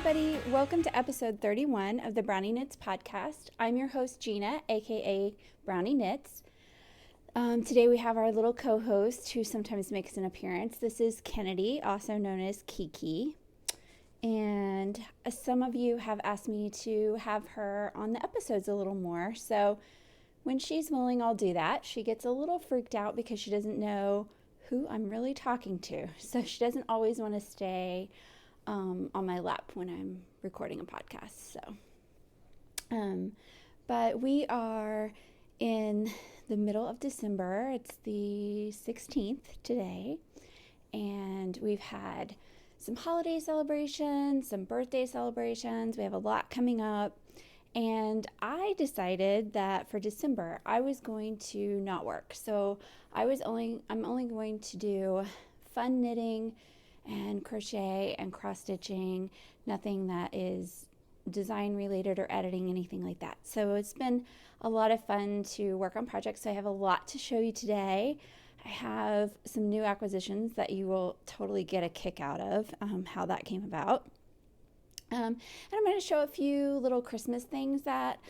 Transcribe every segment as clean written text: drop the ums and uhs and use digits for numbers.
everybody. Welcome to episode 31 of the BrownieKnits podcast. I'm your host, Gina, aka BrownieKnits. Today we have our little co-host who sometimes makes an appearance. This is Kennedy, also known as Kiki. And some of you have asked me to have her on the episodes a little more. So when she's willing, I'll do that. She gets a little freaked out because she doesn't know who I'm really talking to. So she doesn't always want to stay on my lap when I'm recording a podcast. But we are in the middle of December. It's the 16th today, and we've had some holiday celebrations, some birthday celebrations. We have a lot coming up, and I decided that for December I was going to not work. So I'm only going to do fun knitting and crochet and cross stitching, nothing that is design related or editing, anything like that. So it's been a lot of fun to work on projects. So I have a lot to show you today. I have some new acquisitions that you will totally get a kick out of, how that came about. And I'm going to show a few little Christmas things that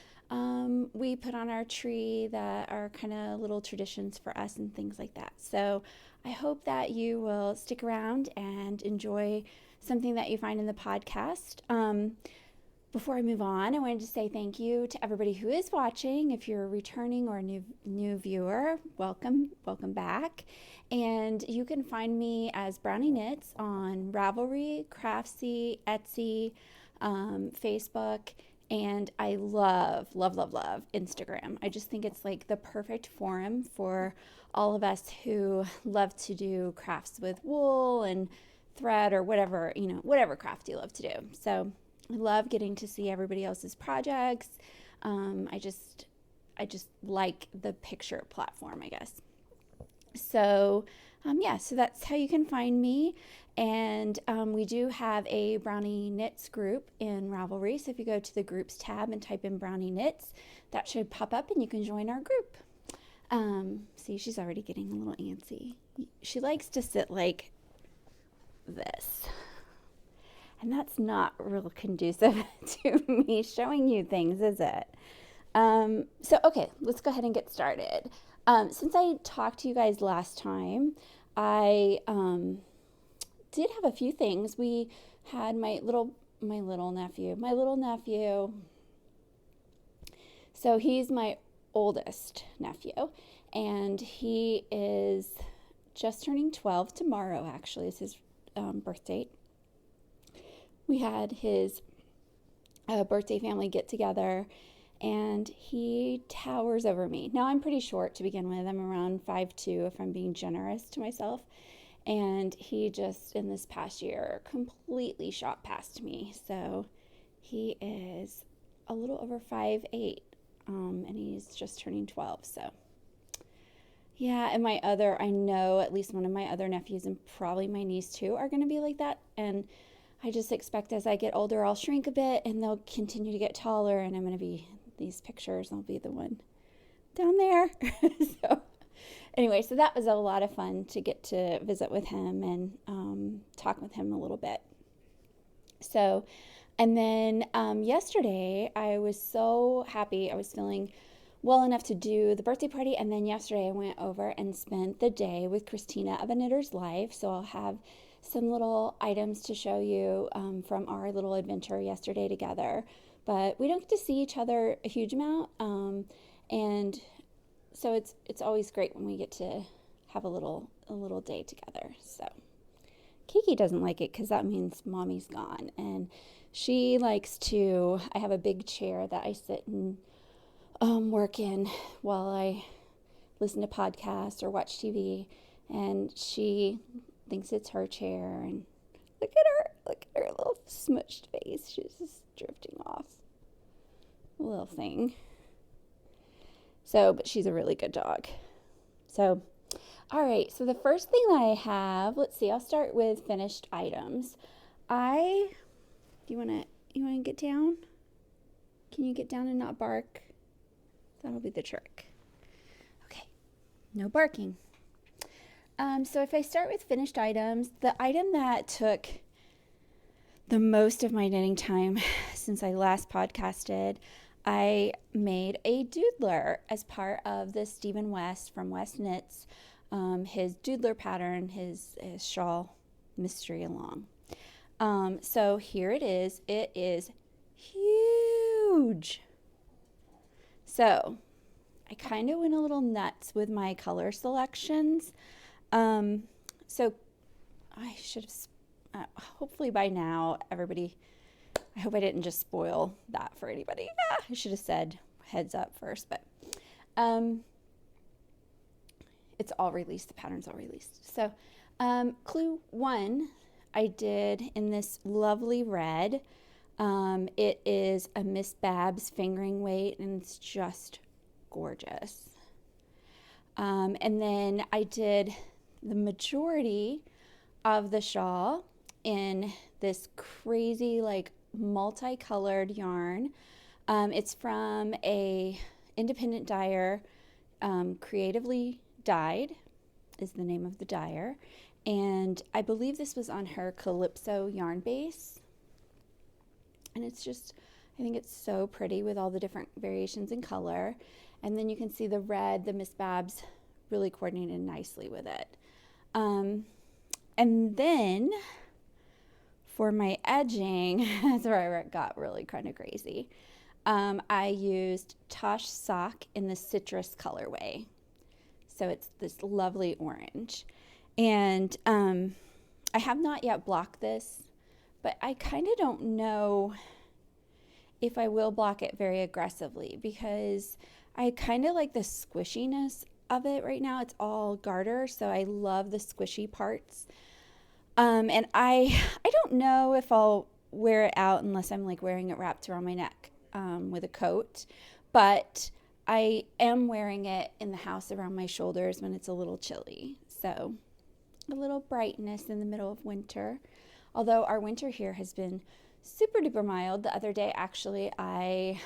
we put on our tree that are kind of little traditions for us and things like that. So I hope that you will stick around and enjoy something that you find in the podcast. Before I move on, I wanted to say thank you to everybody who is watching. If you're a returning or a new viewer, welcome back. And you can find me as BrownieKnits on Ravelry, Craftsy, Etsy, Facebook, and I love Instagram. I just think it's like the perfect forum for all of us who love to do crafts with wool and thread or whatever craft you love to do. So I love getting to see everybody else's projects. I just like the picture platform, I guess. So so that's how you can find me. And we do have a BrownieKnits group in Ravelry. So if you go to the groups tab and type in BrownieKnits, that should pop up and you can join our group. See, she's already getting a little antsy. She likes to sit like this. And that's not real conducive to me showing you things, is it? Okay, let's go ahead and get started. Since I talked to you guys last time, I did have a few things. We had my little nephew. So he's my oldest nephew, and he is just turning 12 tomorrow. Actually, it's his birth date. We had his birthday family get together, and he towers over me. Now, I'm pretty short to begin with. I'm around 5'2", if I'm being generous to myself. And he just, in this past year, completely shot past me. So he is a little over 5'8", and he's just turning 12. So yeah, and I know at least one of my other nephews and probably my niece too are going to be like that. And I just expect as I get older, I'll shrink a bit and they'll continue to get taller, and I'm going to be these pictures. I'll be the one down there. So that was a lot of fun to get to visit with him and talk with him a little bit. So, and then yesterday I was so happy. I was feeling well enough to do the birthday party, and then yesterday I went over and spent the day with Christina of A Knitter's Life. So I'll have some little items to show you from our little adventure yesterday together. But we don't get to see each other a huge amount, and so it's always great when we get to have a little day together. So Kiki doesn't like it because that means mommy's gone, and she likes to. I have a big chair that I sit and work in while I listen to podcasts or watch TV, and she thinks it's her chair. And look at her little smushed face. She's just drifting off, little thing. So, but she's a really good dog. So, all right. So the first thing that I have, let's see. I'll start with finished items. You want to get down? Can you get down and not bark? That'll be the trick. Okay. No barking. So if I start with finished items, the item that took the most of my knitting time since I last podcasted. I made a doodler as part of the Stephen West from WestKnits, his doodler pattern, his shawl mystery along. So here it is. It is huge. So I kind of went a little nuts with my color selections. So I should have, hopefully by now, everybody, I hope I didn't just spoil that for anybody. I should have said heads up first, but it's all released. The pattern's all released. So clue 1, I did in this lovely red. It is a Miss Babs fingering weight, and it's just gorgeous. And then I did the majority of the shawl in this crazy like multicolored yarn. It's from a independent dyer, Creatively Dyed is the name of the dyer, and I believe this was on her Calypso yarn base. And it's just, I think it's so pretty with all the different variations in color. And then you can see the red, the Miss Babs really coordinated nicely with it. And then for my edging, that's where it got really kind of crazy. I used Tosh sock in the citrus colorway. So it's this lovely orange. And I have not yet blocked this, but I kind of don't know if I will block it very aggressively because I kind of like the squishiness of it right now. It's all garter, so I love the squishy parts. And I don't know if I'll wear it out unless I'm like wearing it wrapped around my neck with a coat, but I am wearing it in the house around my shoulders when it's a little chilly. So a little brightness in the middle of winter. Although our winter here has been super duper mild. The other day, actually, I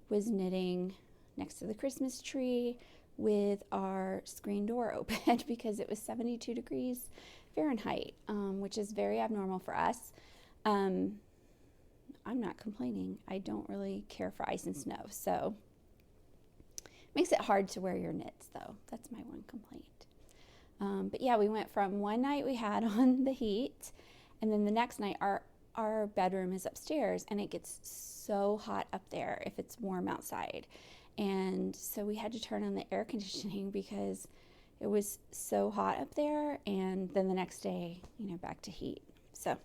was knitting next to the Christmas tree with our screen door open because it was 72 degrees Fahrenheit, which is very abnormal for us. I'm not complaining. I don't really care for ice and snow, so makes it hard to wear your knits, though. That's my one complaint. But yeah, we went from one night we had on the heat, and then the next night our bedroom is upstairs, and it gets so hot up there if it's warm outside. And so we had to turn on the air conditioning because it was so hot up there, and then the next day, back to heat. So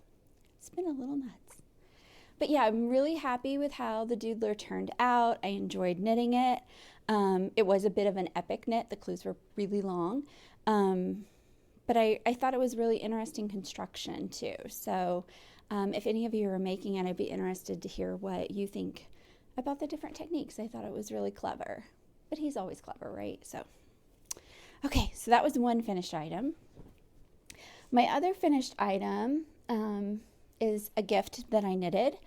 it's been a little nuts. But yeah, I'm really happy with how the doodler turned out. I enjoyed knitting it. It was a bit of an epic knit. The clues were really long. But I thought it was really interesting construction too. So if any of you are making it, I'd be interested to hear what you think about the different techniques. I thought it was really clever. But he's always clever, right? So, okay, so that was one finished item. My other finished item is a gift that I knitted,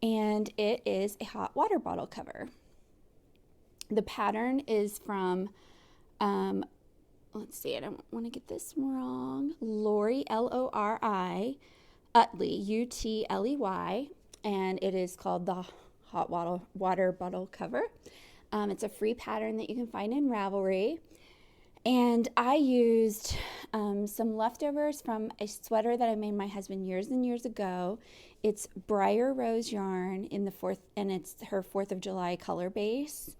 and it is a hot water bottle cover. The pattern is from, let's see, I don't want to get this wrong, Lori, Lori, Utley, Utley, and it is called the hot water bottle cover. It's a free pattern that you can find in Ravelry. And I used some leftovers from a sweater that I made my husband years and years ago. It's Briar Rose yarn in the it's her 4th of July color base.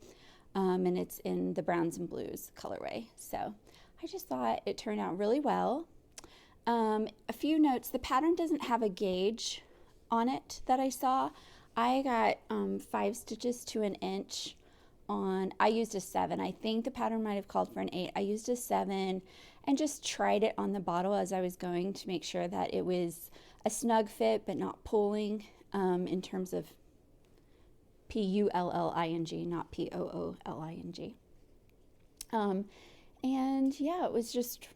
And it's in the browns and blues colorway. So I just thought it turned out really well. A few notes, the pattern doesn't have a gauge on it that I saw. I got 5 stitches to an inch on, I used a 7. I think the pattern might have called for an 8. I used a 7 and just tried it on the bottle as I was going to make sure that it was a snug fit but not pulling in terms of Pulling, not Pooling. And yeah, it was just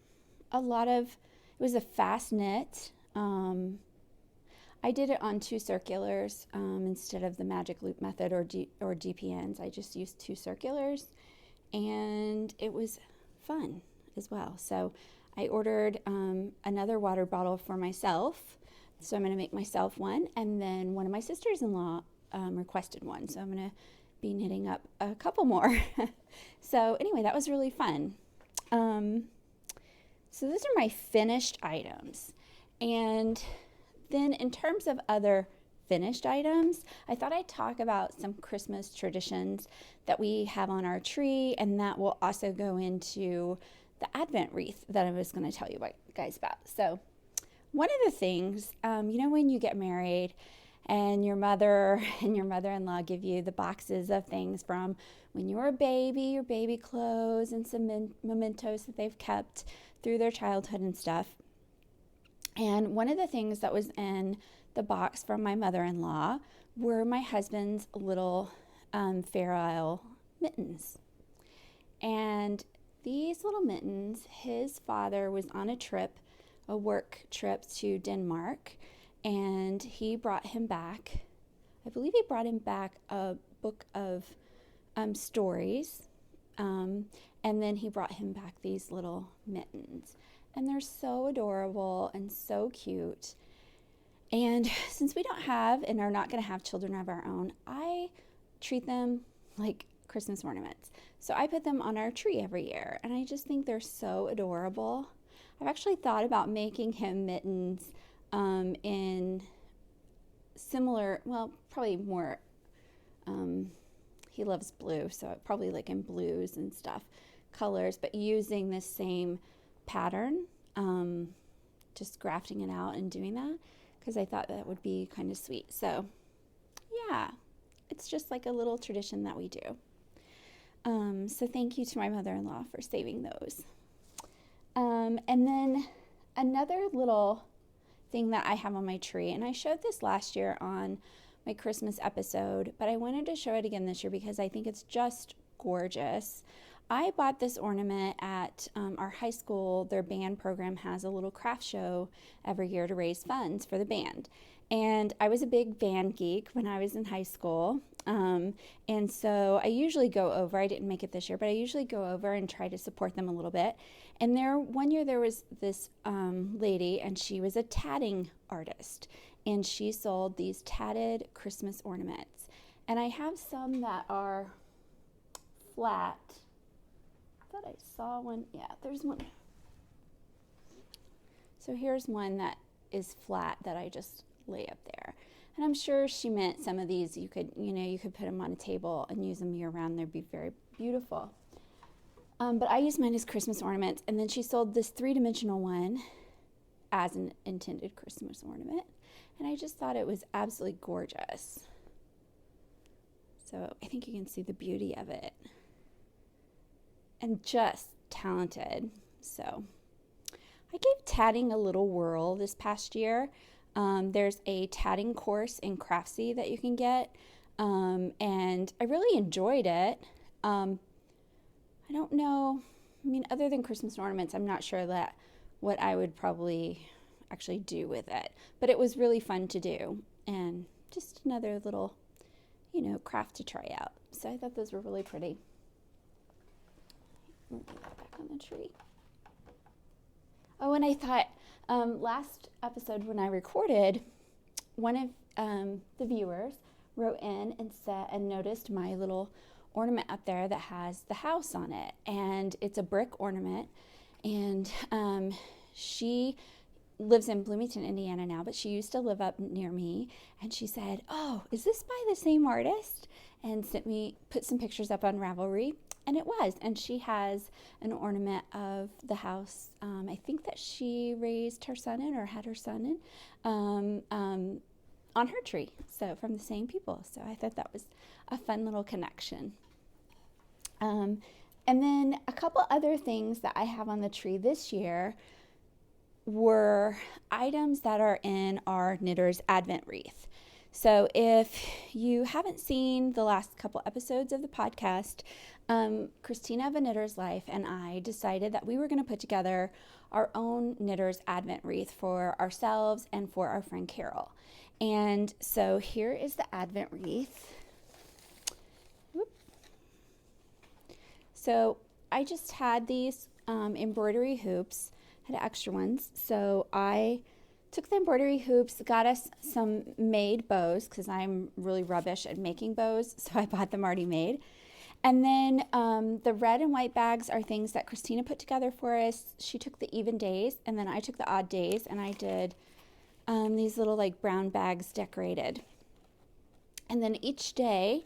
it was a fast knit. I did it on 2 circulars instead of the magic loop method or DPNs. I just used 2 circulars, and it was fun as well. So I ordered another water bottle for myself So I'm going to make myself one, and then one of my sisters-in-law requested one, so I'm going to be knitting up a couple more. So anyway, that was really fun. So those are my finished items. And then in terms of other finished items, I thought I'd talk about some Christmas traditions that we have on our tree, and that will also go into the Advent wreath that I was going to tell you guys about. So one of the things, when you get married and your mother and your mother-in-law give you the boxes of things from when you were a baby, your baby clothes and some mementos that they've kept through their childhood and stuff. And one of the things that was in the box from my mother-in-law were my husband's little Fair Isle mittens. And these little mittens, his father was on a work trip to Denmark, and he brought him back, I believe he brought him back a book of stories, and then he brought him back these little mittens. And they're so adorable and so cute. And since we don't have and are not going to have children of our own, I treat them like Christmas ornaments. So I put them on our tree every year, and I just think they're so adorable. I've actually thought about making him mittens in similar, well, probably more, he loves blue, so probably like in blues and stuff, colors, but using this same pattern, just grafting it out and doing that, because I thought that would be kind of sweet. So yeah, it's just like a little tradition that we do. So thank you to my mother-in-law for saving those. And then another little thing that I have on my tree, and I showed this last year on my Christmas episode, but I wanted to show it again this year because I think it's just gorgeous. I bought this ornament at our high school. Their band program has a little craft show every year to raise funds for the band. And I was a big band geek when I was in high school. And so I usually go over, I didn't make it this year, but I usually go over and try to support them a little bit. And one year there was this lady, and she was a tatting artist. And she sold these tatted Christmas ornaments. And I have some that are flat. I thought I saw one. Yeah, there's one. So here's one that is flat that I just lay up there. And I'm sure she meant some of these you could put them on a table and use them year round. They'd be very beautiful. But I use mine as Christmas ornaments. And then she sold this 3-dimensional one as an intended Christmas ornament. And I just thought it was absolutely gorgeous. So I think you can see the beauty of it. And just talented. So I gave tatting a little whirl this past year. There's a tatting course in Craftsy that you can get, and I really enjoyed it. I don't know, other than Christmas ornaments, I'm not sure what I would probably actually do with it, but it was really fun to do, and just another little, craft to try out. So I thought those were really pretty. Let me put that back on the tree. Oh, and I thought last episode when I recorded, one of the viewers wrote in and noticed my little ornament up there that has the house on it, and it's a brick ornament, and she lives in Bloomington, Indiana now, but she used to live up near me, and she said, "Oh, is this by the same artist?" and put some pictures up on Ravelry. And it was, and she has an ornament of the house. I think that she raised her son in, or had her son in, on her tree. So from the same people. So I thought that was a fun little connection. And then a couple other things that I have on the tree this year were items that are in our Knitter's Advent Wreath. So if you haven't seen the last couple episodes of the podcast, Christina of A Knitter's Life and I decided that we were going to put together our own Knitter's Advent Wreath for ourselves and for our friend Carol. And so here is the Advent Wreath. Whoop. So I just had these embroidery hoops, had extra ones, so I Took the embroidery hoops, got us some made bows because I'm really rubbish at making bows, so I bought them already made. And then the red and white bags are things that Christina put together for us. She took the even days, and then I took the odd days, and I did these little like brown bags decorated. And then each day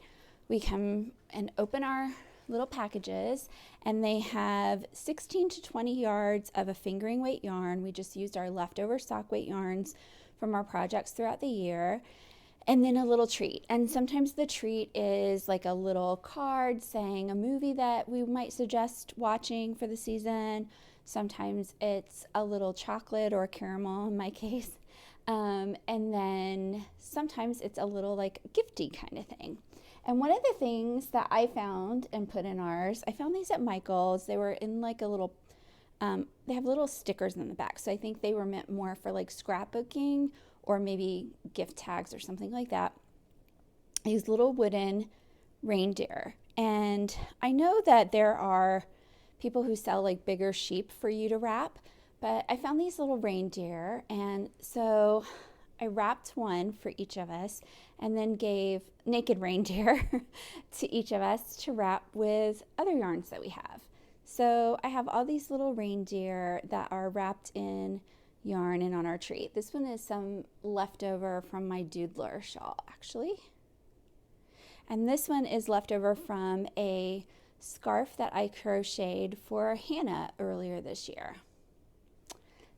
we come and open our little packages, and they have 16 to 20 yards of a fingering weight yarn. We just used our leftover stock weight yarns from our projects throughout the year, and then a little treat. And sometimes the treat is like a little card saying a movie that we might suggest watching for the season. Sometimes it's a little chocolate or caramel in my case. And then sometimes it's a little like gifty kind of thing. And one of the things that I found and put in ours, I found these at Michael's. They were in like a little, they have little stickers in the back. So I think they were meant more for like scrapbooking or maybe gift tags or something like that. These little wooden reindeer. And I know that there are people who sell like bigger sheep for you to wrap, but I found these little reindeer. And so I wrapped one for each of us and then gave naked reindeer to each of us to wrap with other yarns that we have. So I have all these little reindeer that are wrapped in yarn and on our tree. This one is some leftover from my Doodler shawl, actually. And this one is leftover from a scarf that I crocheted for Hannah earlier this year.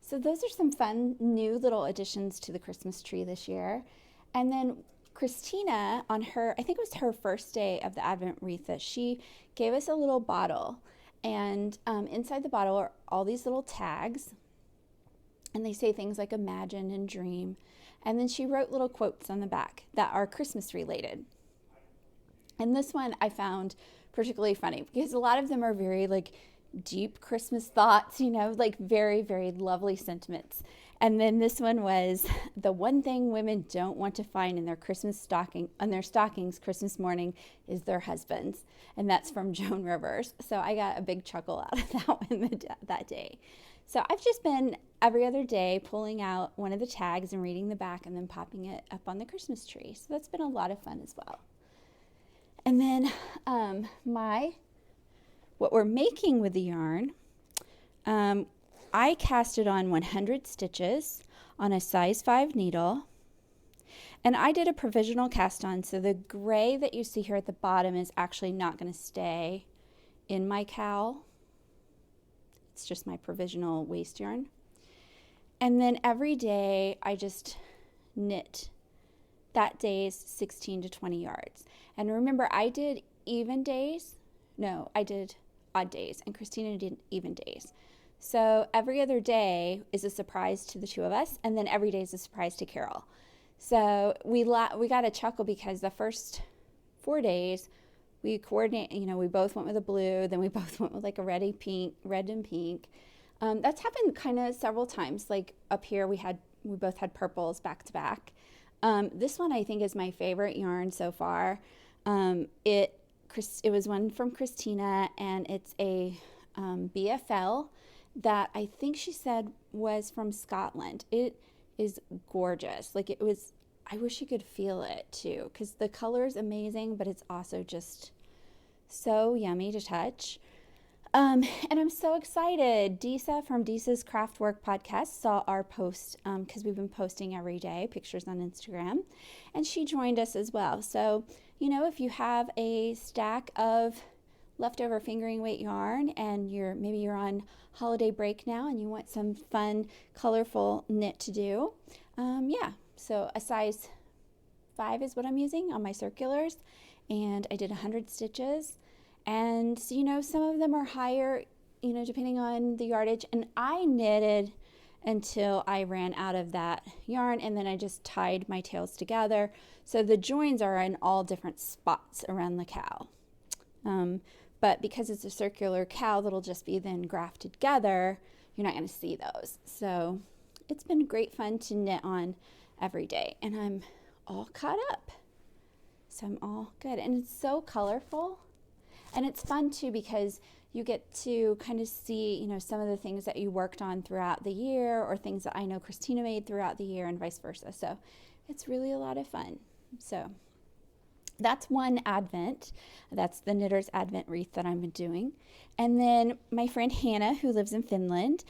So those are some fun new little additions to the Christmas tree this year. And then Christina, on her, I think it was her first day of the Advent wreath, that she gave us a little bottle. And inside the bottle are all these little tags. And they say things like imagine and dream. And then she wrote little quotes on the back that are Christmas related. And this one I found particularly funny because a lot of them are very like deep Christmas thoughts, you know, like very, very lovely sentiments. And then this one was, the one thing women don't want to find in their stockings Christmas morning is their husbands. And that's from Joan Rivers. So I got a big chuckle out of that one that day. So I've just been every other day pulling out one of the tags and reading the back and then popping it up on the Christmas tree. So that's been a lot of fun as well. And then what we're making with the yarn, I casted on 100 stitches on a size 5 needle, and I did a provisional cast on, so the gray that you see here at the bottom is actually not going to stay in my cowl. It's just my provisional waste yarn. And then every day I just knit that day's 16 to 20 yards. And remember, I did even days. No, I did odd days, and Christina did even days. So every other day is a surprise to the two of us, and then every day is a surprise to Carol. So we got a chuckle because the first 4 days we coordinate. You know, we both went with a blue, then we both went with like a red and pink. That's happened kind of several times. Like up here, we both had purples back to back. This one I think is my favorite yarn so far. It was one from Christina, and it's a BFL that I think she said was from Scotland. It is gorgeous. Like it was, I wish you could feel it too, because the color is amazing, but it's also just so yummy to touch. And I'm so excited. Disa from Disa's Craftwork podcast saw our post because we've been posting every day pictures on Instagram, and she joined us as well. So, you know, if you have a stack of leftover fingering weight yarn and maybe you're on holiday break now and you want some fun, colorful knit to do, so a size 5 is what I'm using on my circulars, and I did 100 stitches. And, you know, some of them are higher, you know, depending on the yardage. And I knitted until I ran out of that yarn, and then I just tied my tails together. So the joins are in all different spots around the cowl. But because it's a circular cowl that'll just be then grafted together, you're not going to see those. So it's been great fun to knit on every day. And I'm all caught up. So I'm all good. And it's so colorful. And it's fun too because you get to kind of see, you know, some of the things that you worked on throughout the year or things that I know Christina made throughout the year and vice versa. So it's really a lot of fun. So that's one Advent. That's the Knitter's Advent wreath that I've been doing. And then my friend Hannah, who lives in Finland,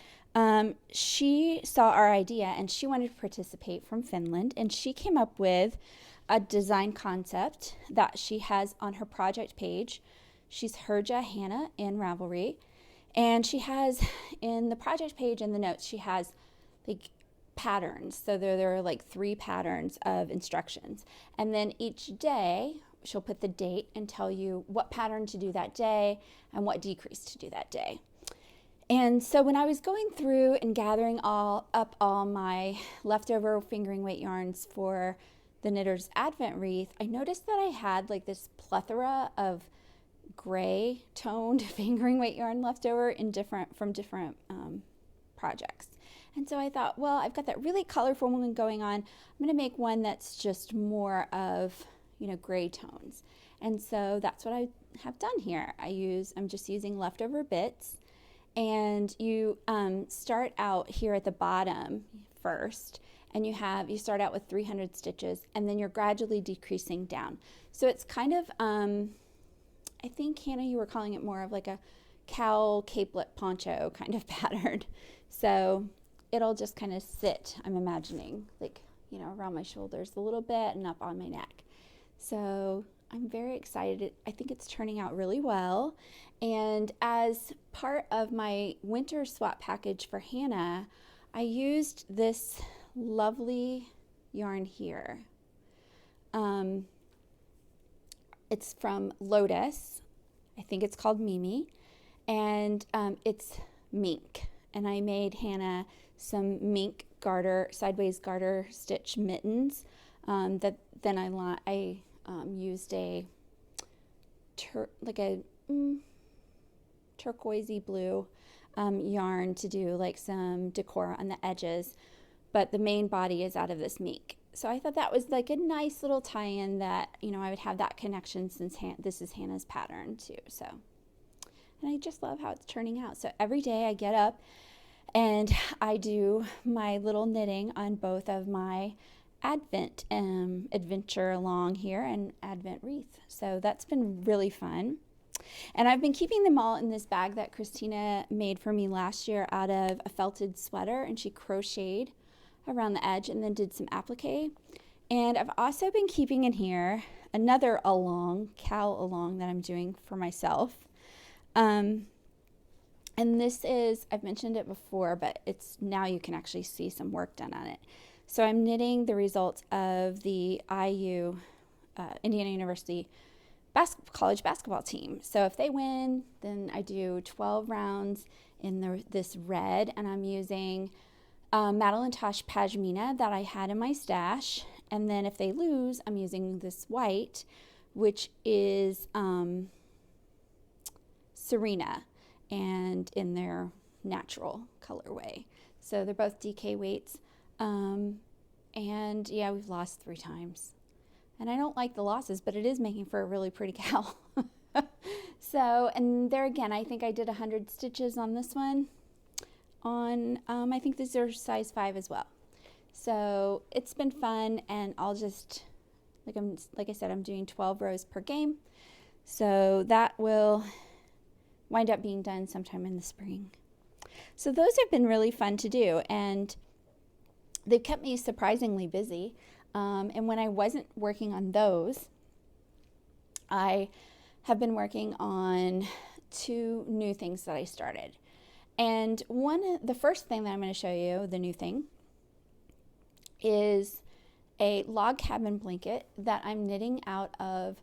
she saw our idea and she wanted to participate from Finland. And she came up with a design concept that she has on her project page. She's Herja Hannah in Ravelry. And she has in the project page in the notes, she has like patterns. So there are like 3 patterns of instructions. And then each day she'll put the date and tell you what pattern to do that day and what decrease to do that day. And so when I was going through and gathering up all my leftover fingering weight yarns for the Knitter's Advent wreath, I noticed that I had like this plethora of gray toned fingering weight yarn left over from different projects. And so I thought, well, I've got that really colorful one going on. I'm going to make one that's just more of, you know, gray tones. And so that's what I have done here. I'm just using leftover bits, and you start out here at the bottom first, and you start out with 300 stitches, and then you're gradually decreasing down. So it's kind of, I think, Hannah, you were calling it more of like a cowl capelet poncho kind of pattern. So it'll just kind of sit, I'm imagining, like, you know, around my shoulders a little bit and up on my neck. So I'm very excited. I think it's turning out really well. And as part of my winter swap package for Hannah, I used this lovely yarn here. It's from Lotus. I think it's called Mimi. And it's mink. And I made Hannah some mink garter, sideways garter stitch mittens that then I used a turquoisey blue yarn to do like some decor on the edges, but the main body is out of this mink. So I thought that was like a nice little tie-in that, you know, I would have that connection since this is Hannah's pattern too. So, and I just love how it's turning out. So every day I get up and I do my little knitting on both of my Advent adventure along here and Advent wreath. So that's been really fun. And I've been keeping them all in this bag that Christina made for me last year out of a felted sweater, and she crocheted around the edge and then did some applique. And I've also been keeping in here another cowl along that I'm doing for myself. And this is, I've mentioned it before, but it's now you can actually see some work done on it. So I'm knitting the results of the IU, Indiana University college basketball team. So if they win, then I do 12 rounds in this red, and I'm using Madeline Tosh Pashmina that I had in my stash. And then if they lose, I'm using this white, which is Serena, and in their natural colorway. So they're both DK weights. And yeah, we've lost 3 times. And I don't like the losses, but it is making for a really pretty cowl. So, and there again, I think I did 100 stitches on this one. I think these are size 5 as well. So it's been fun, and I'll just, like I said, I'm doing 12 rows per game. So that will wind up being done sometime in the spring. So those have been really fun to do, and they've kept me surprisingly busy. And when I wasn't working on those, I have been working on 2 new things that I started. And the first thing that I'm going to show you, the new thing, is a log cabin blanket that I'm knitting out of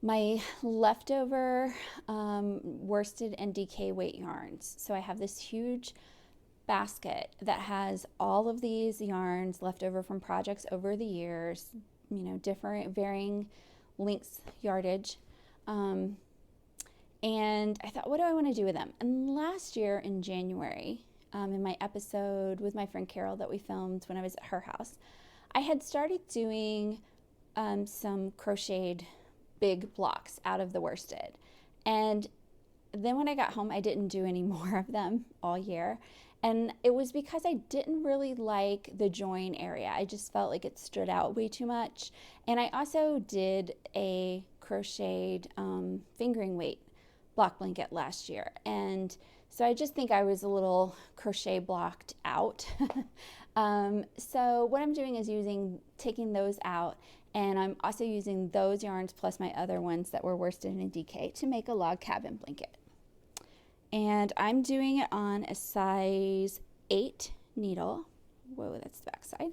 my leftover worsted and DK weight yarns. So I have this huge basket that has all of these yarns left over from projects over the years, you know, different varying lengths, yardage. And I thought, what do I want to do with them? And last year in January, in my episode with my friend Carol that we filmed when I was at her house, I had started doing some crocheted big blocks out of the worsted. And then when I got home, I didn't do any more of them all year. And it was because I didn't really like the join area. I just felt like it stood out way too much. And I also did a crocheted fingering weight block blanket last year. And so I just think I was a little crochet blocked out. So what I'm doing is taking those out, and I'm also using those yarns plus my other ones that were worsted in DK to make a log cabin blanket. And I'm doing it on a size 8 needle. Whoa, that's the back side.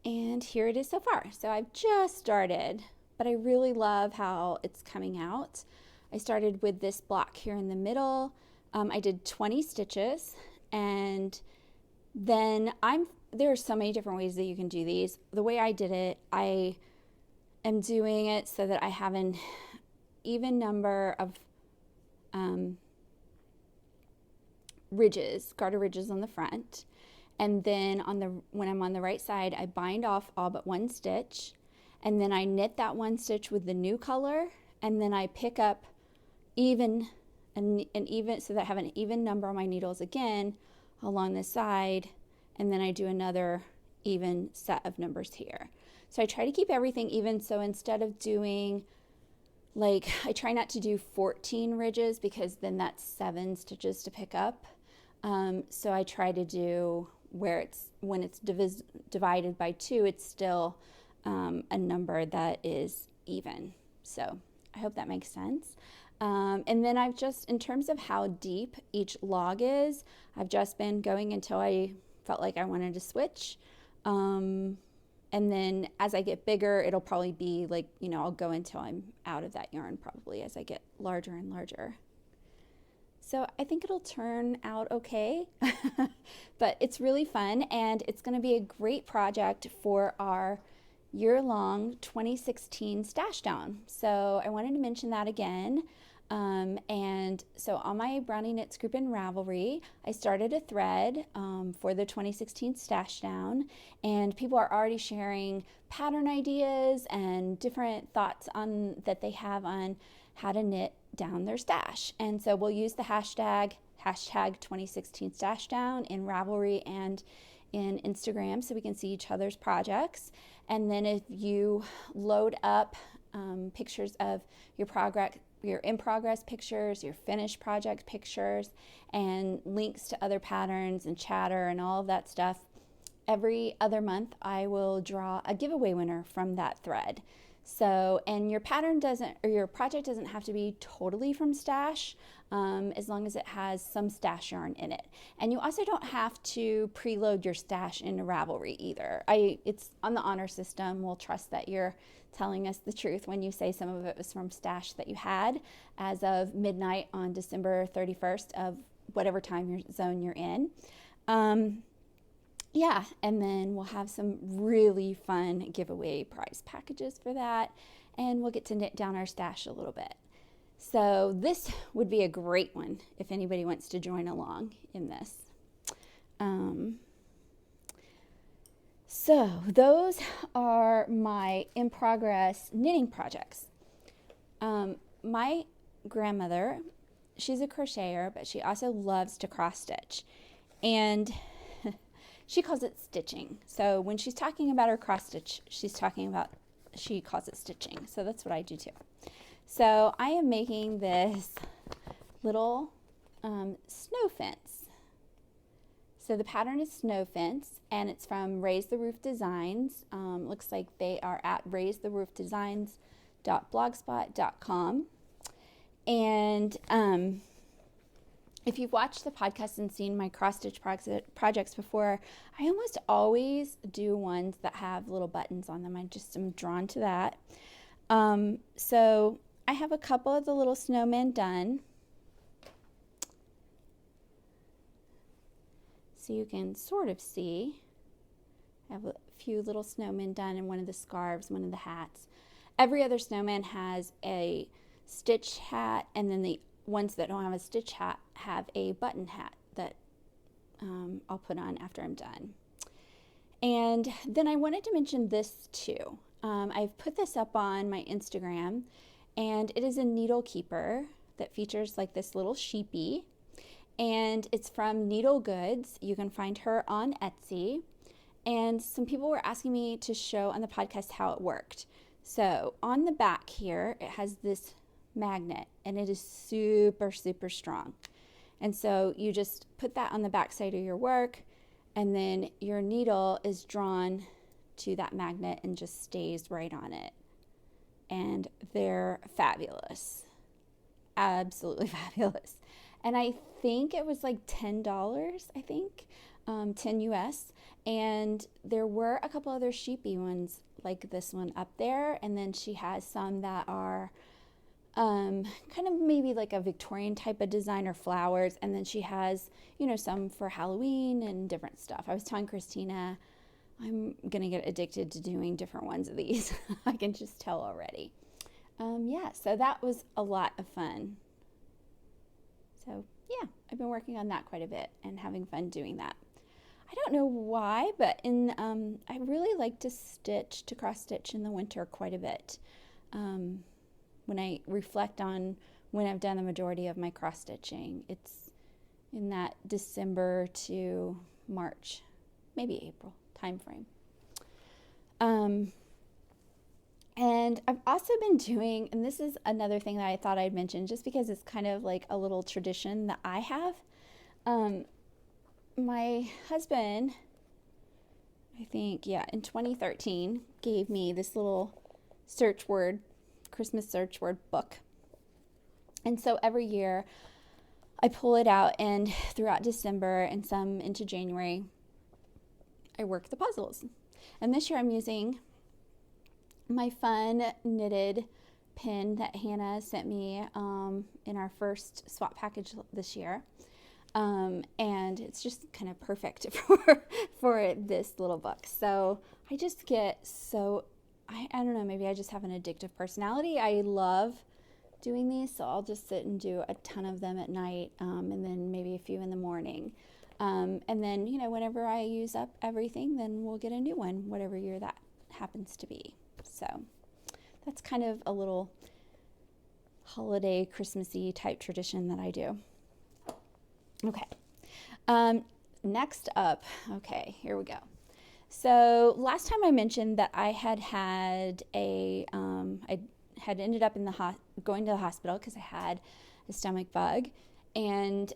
And here it is so far. So I've just started, but I really love how it's coming out. I started with this block here in the middle. I did 20 stitches, and then there are so many different ways that you can do these. The way I did it, I am doing it so that I have an even number of ridges, garter ridges on the front, and then when I'm on the right side, I bind off all but one stitch, and then I knit that one stitch with the new color, and then I pick up even so that I have an even number on my needles again along the side, and then I do another even set of numbers here. So I try to keep everything even, so instead of doing I try not to do 14 ridges because then that's 7 stitches to pick up. So I try to do when it's divided by 2, it's still a number that is even. So I hope that makes sense. And then in terms of how deep each log is, I've just been going until I felt like I wanted to switch. And then as I get bigger, it'll probably be I'll go until I'm out of that yarn probably as I get larger and larger. So I think it'll turn out okay, but it's really fun, and it's going to be a great project for our year-long 2016 stash down. So I wanted to mention that again. And so on my BrownieKnits group in Ravelry, I started a thread for the 2016 stash down, and people are already sharing pattern ideas and different thoughts that they have on how to knit down their stash. And so we'll use the hashtag 2016 stash down in Ravelry and in Instagram so we can see each other's projects. And then if you load up pictures of your in-progress pictures, your finished project pictures, and links to other patterns and chatter and all of that stuff, every other month I will draw a giveaway winner from that thread. So, and your project doesn't have to be totally from stash, as long as it has some stash yarn in it. And you also don't have to preload your stash into Ravelry either. It's on the honor system. We'll trust that you're telling us the truth when you say some of it was from stash that you had as of midnight on December 31st of whatever time zone you're in. Yeah, and then we'll have some really fun giveaway prize packages for that, and we'll get to knit down our stash a little bit. So this would be a great one if anybody wants to join along in this. So those are my in-progress knitting projects. My grandmother, she's a crocheter, but she also loves to cross stitch, and she calls it stitching. So when she's talking about her cross stitch, she calls it stitching. So that's what I do too. So I am making this little snow fence. So the pattern is Snow Fence, and it's from Raise the Roof Designs. Looks like they are at raisetheroofdesigns.blogspot.com. And if you've watched the podcast and seen my cross-stitch projects before, I almost always do ones that have little buttons on them. I just am drawn to that. So I have a couple of the little snowmen done. So you can sort of see. I have a few little snowmen done in one of the scarves, one of the hats. Every other snowman has a stitch hat, and then the ones that don't have a stitch hat have a button hat that I'll put on after I'm done. And then I wanted to mention this too. I've put this up on my Instagram, and it is a needle keeper. that features like this little sheepy, and it's from Needlegoods. You can find her on Etsy. And some people were asking me to show on the podcast how it worked. So on the back here, it has this magnet, and it is super, super strong. And so you just put that on the back side of your work, and then your needle is drawn to that magnet and just stays right on it. And they're fabulous. Absolutely fabulous. And I think it was like $10, I think, 10 US. And there were a couple other sheepy ones like this one up there. And then she has some that are kind of maybe like a Victorian type of design or flowers. And then she has, you know, some for Halloween and different stuff. I was telling Christina, I'm going to get addicted to doing different ones of these. I can just tell already. Yeah, so that was a lot of fun. So yeah, I've been working on that quite a bit and having fun doing that. I don't know why, but I really like to cross stitch in the winter quite a bit. When I reflect on when I've done the majority of my cross stitching, it's in that December to March, maybe April time frame. And I've also been doing, and this is another thing that I thought I'd mention just because it's kind of like a little tradition that I have. My husband, I think, in 2013, gave me this little Christmas search word book. And so every year I pull it out, and throughout December and some into January, I work the puzzles. And this year I'm using my fun knitted pin that Hannah sent me in our first swap package this year. And it's just kind of perfect for this little book. So I just get I don't know, maybe I just have an addictive personality. I love doing these, so I'll just sit and do a ton of them at night, and then maybe a few in the morning. And then, you know, whenever I use up everything, then we'll get a new one, whatever year that happens to be. So that's kind of a little holiday, Christmassy type tradition that I do. Okay. Next up, okay, here we go. So last time I mentioned that I had I had ended up in going to the hospital because I had a stomach bug, and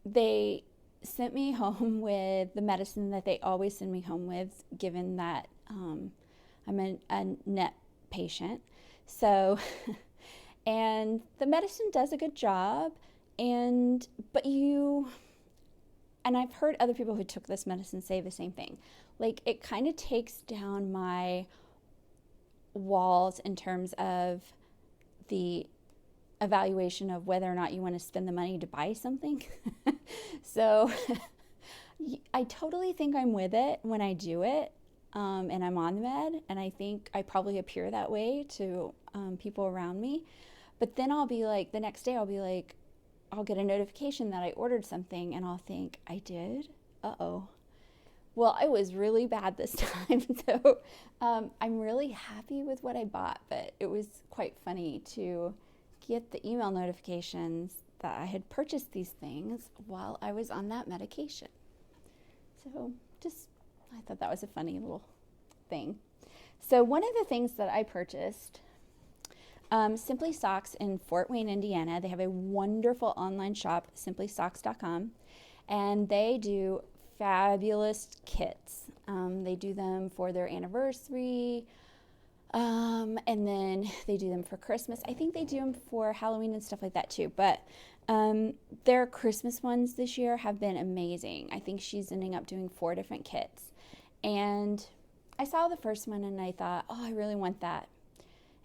they sent me home with the medicine that they always send me home with, given that I'm a NET patient. So, and the medicine does a good job, but I've heard other people who took this medicine say the same thing. Like, it kind of takes down my walls in terms of the evaluation of whether or not you want to spend the money to buy something. So I totally think I'm with it when I do it, and I'm on the med, and I think I probably appear that way to people around me. But then I'll be like, the next day I'll be like, I'll get a notification that I ordered something, and I'll think, I did? Uh-oh. Well, I was really bad this time. So I'm really happy with what I bought, but it was quite funny to get the email notifications that I had purchased these things while I was on that medication. So I thought that was a funny little thing. So one of the things that I purchased, Simply Socks in Fort Wayne, Indiana. They have a wonderful online shop, simplysocks.com, and they do fabulous kits. They do them for their anniversary, and then they do them for Christmas. I think they do them for Halloween and stuff like that too, but their Christmas ones this year have been amazing. I think she's ending up doing 4 different kits, and I saw the first one and I thought, oh, I really want that.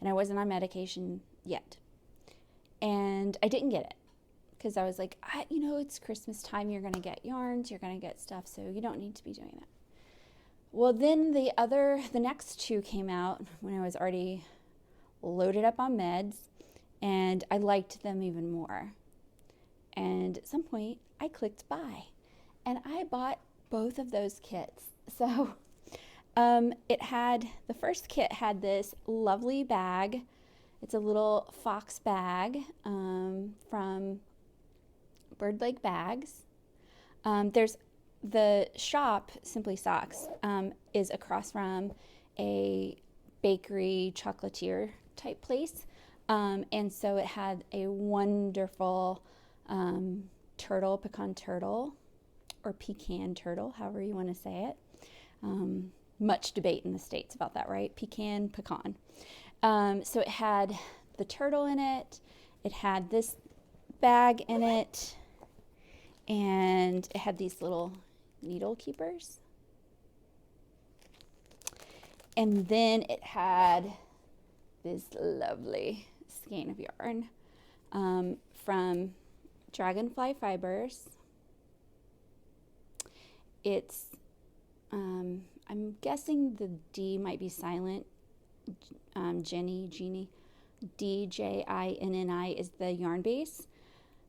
And I wasn't on medication yet. And I didn't get it because I was like, it's Christmas time. You're going to get yarns. You're going to get stuff. So you don't need to be doing that. Well, then the next 2 came out when I was already loaded up on meds, and I liked them even more. And at some point, I clicked buy, and I bought both of those kits. So the first kit had this lovely bag, It's a little fox bag from Bird Leg Bags. There's the shop, Simply Socks, is across from a bakery chocolatier type place. And so it had a wonderful pecan turtle, or pecan turtle, however you want to say it. Much debate in the States about that, right? Pecan. So it had the turtle in it. It had this bag in it. And it had these little needle keepers. And then it had this lovely skein of yarn from Dragonfly Fibers. It's, I'm guessing the D might be silent. Djinni, Djinni is the yarn base.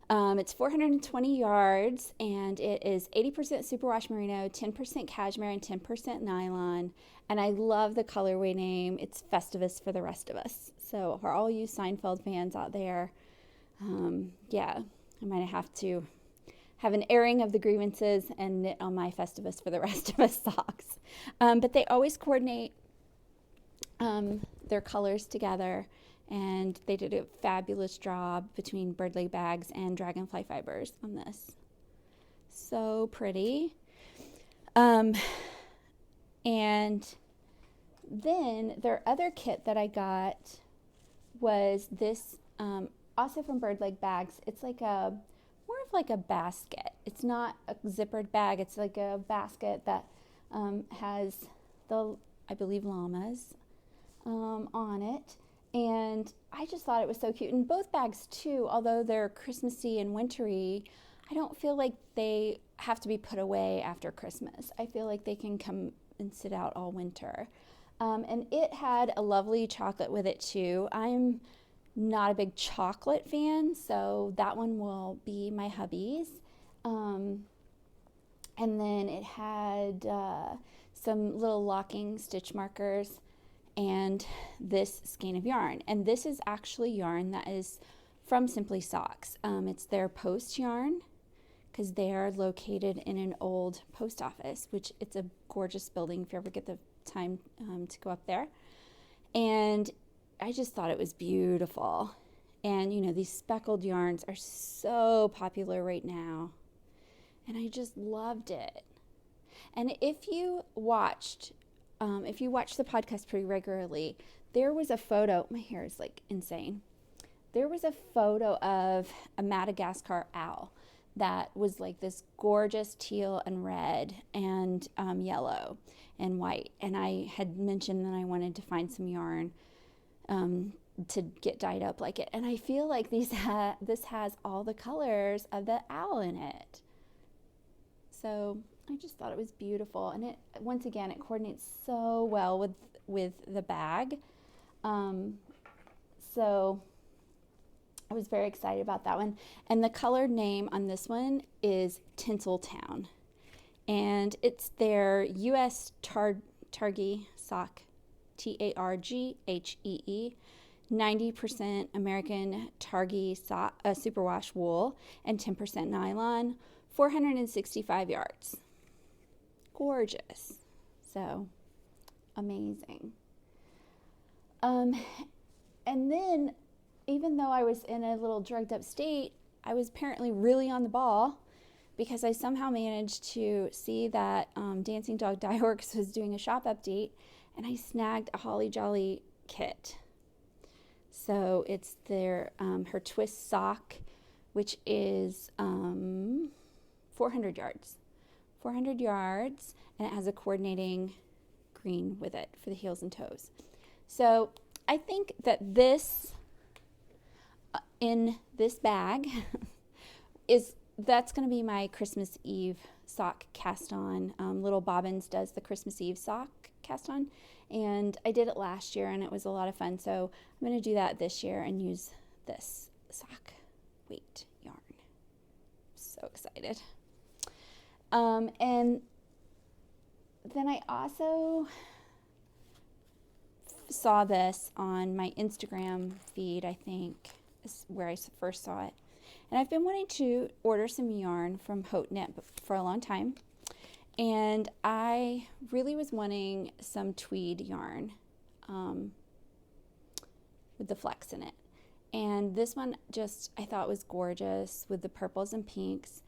It's 420 yards, and it is 80% superwash merino, 10% cashmere, and 10% nylon. And I love the colorway name. It's Festivus for the rest of us. So for all you Seinfeld fans out there, yeah, I might have to have an airing of the grievances and knit on my Festivus for the rest of us socks. But they always coordinate their colors together. And they did a fabulous job between Bird Leg Bags and Dragonfly Fibers on this. So pretty. And then their other kit that I got was this, also from Bird Leg Bags. It's like more of like a basket. It's not a zippered bag. It's like a basket that has I believe, llamas on it. And I just thought it was so cute. And both bags too, although they're Christmassy and wintry, I don't feel like they have to be put away after Christmas. I feel like they can come and sit out all winter. And it had a lovely chocolate with it too. I'm not a big chocolate fan, so that one will be my hubby's. And then it had some little locking stitch markers and this skein of yarn. And this is actually yarn that is from Simply Socks. It's their Poste yarn, because they are located in an old post office, which it's a gorgeous building if you ever get the time to go up there. And I just thought it was beautiful. And you know, these speckled yarns are so popular right now. And I just loved it. And if you watched the podcast pretty regularly, there was a photo, my hair is like insane. There was a photo of a Madagascar owl that was like this gorgeous teal and red and yellow and white. And I had mentioned that I wanted to find some yarn to get dyed up like it. And I feel like this has all the colors of the owl in it. So I just thought it was beautiful, and it, once again, it coordinates so well with the bag. So I was very excited about that one. And the color name on this one is Tinseltown, and it's their U.S. Targhee sock, Targhee, 90% American Targhee superwash wool, and 10% nylon, 465 yards. Gorgeous. So amazing. And then, even though I was in a little drugged up state, I was apparently really on the ball, because I somehow managed to see that DancingDogDyeworks was doing a shop update, and I snagged a Holly Jolly kit. So it's their her twist sock, which is 400 yards. 400 yards, and it has a coordinating green with it for the heels and toes. So I think that this, in this bag, that's going to be my Christmas Eve sock cast on. Little Bobbins does the Christmas Eve sock cast on, and I did it last year, and it was a lot of fun. So I'm going to do that this year and use this sock weight yarn. So excited. And then I also saw this on my Instagram feed, I think is where I first saw it. And I've been wanting to order some yarn from HauteKnit for a long time. And I really was wanting some tweed yarn with the flex in it. And this one just, I thought was gorgeous with the purples and pinks.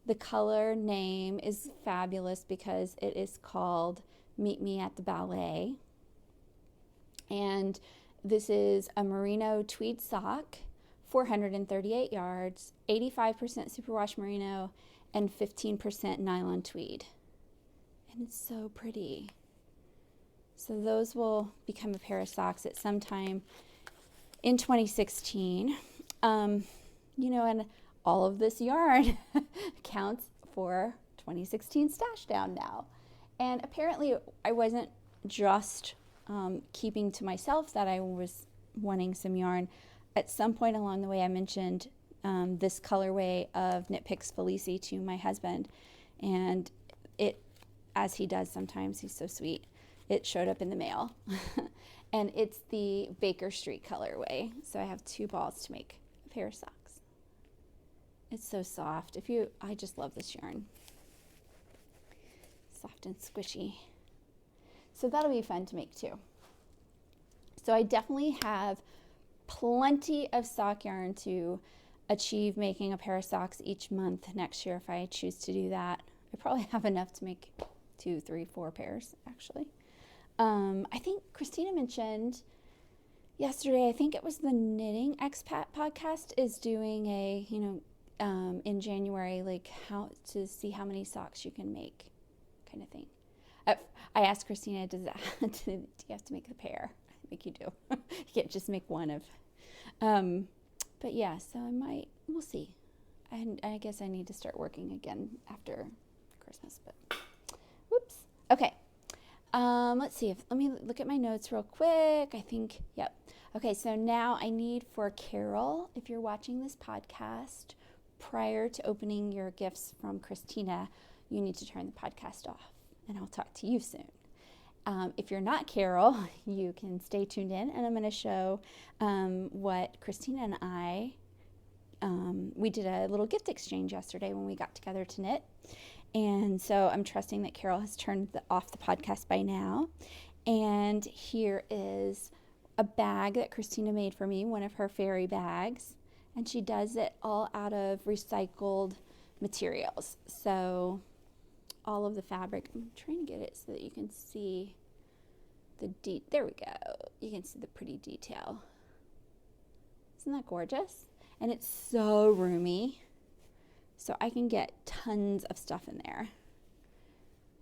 The color name is fabulous because it is called Meet Me at the Ballet. And this is a merino tweed sock, 438 yards, 85% superwash merino, and 15% nylon tweed. And it's so pretty. So those will become a pair of socks at some time in 2016. You know, and all of this yarn counts for 2016 stash down now. And apparently I wasn't just keeping to myself that I was wanting some yarn. At some point along the way I mentioned this colorway of Knit Picks Felici to my husband, and it, as he does sometimes, he's so sweet, it showed up in the mail. And it's the Baker Street colorway. So I have 2 balls to make a pair of socks. It's so soft. I just love this yarn. Soft and squishy. So that'll be fun to make too. So I definitely have plenty of sock yarn to achieve making a pair of socks each month next year if I choose to do that. I probably have enough to make 2, 3, 4 pairs actually. I think Christina mentioned yesterday, I think it was the Knitting Expat podcast is doing a, in January, like how to see how many socks you can make kind of thing. I asked Christina, do you have to make the pair? I think you do. You can't just make one of. But yeah, so we'll see. I guess I need to start working again after Christmas, but whoops. Okay. Let's see let me look at my notes real quick. I think, yep. Okay, so now I need for Carol, if you're watching this podcast, prior to opening your gifts from Christina, you need to turn the podcast off, and I'll talk to you soon. If you're not Carol, you can stay tuned in, and I'm going to show what Christina and I, we did a little gift exchange yesterday when we got together to knit. And so I'm trusting that Carol has turned off the podcast by now. And here is a bag that Christina made for me, one of her fairy bags. And she does it all out of recycled materials. So all of the fabric, I'm trying to get it so that you can see there we go. You can see the pretty detail. Isn't that gorgeous? And it's so roomy. So I can get tons of stuff in there.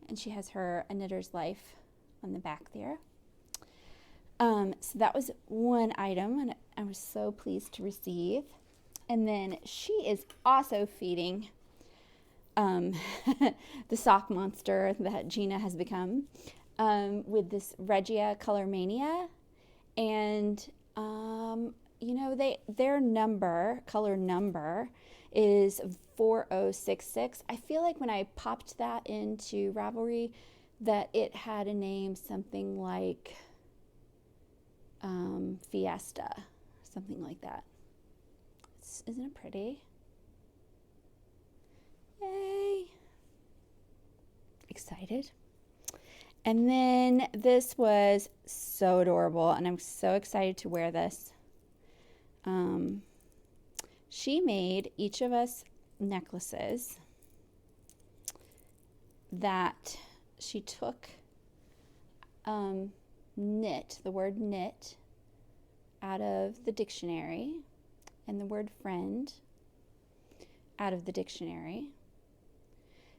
And she has her A Knitter's Life on the back there. So that was one item, and I was so pleased to receive. And then she is also feeding the sock monster that Gina has become with this Regia Color Mania. And, their color number is 4066. I feel like when I popped that into Ravelry that it had a name something like Fiesta, something like that. Isn't it pretty? Yay! Excited. And then this was so adorable, and I'm so excited to wear this. She made each of us necklaces that she took knit, the word knit, out of the dictionary, and the word friend out of the dictionary.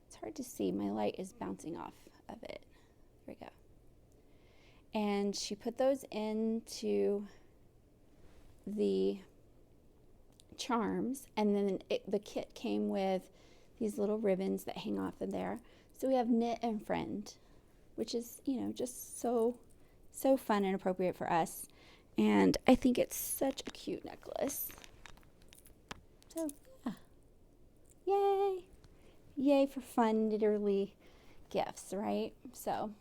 It's hard to see. My light is bouncing off of it. There we go. And she put those into the charms, and then the kit came with these little ribbons that hang off of there. So we have knit and friend, which is, just so fun and appropriate for us. And I think it's such a cute necklace. So yeah, yay for fun knitterly gifts, right? So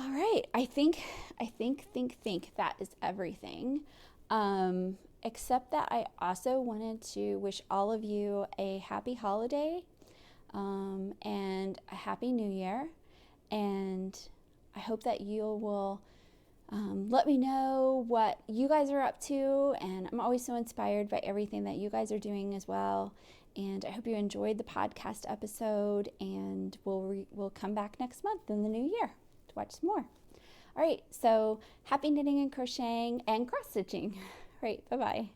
All right, I think that is everything. Except that I also wanted to wish all of you a happy holiday and a happy new year. And I hope that you will let me know what you guys are up to. And I'm always so inspired by everything that you guys are doing as well. And I hope you enjoyed the podcast episode, and we'll come back next month in the new year to watch some more. All right, so happy knitting and crocheting and cross stitching. All right, bye-bye.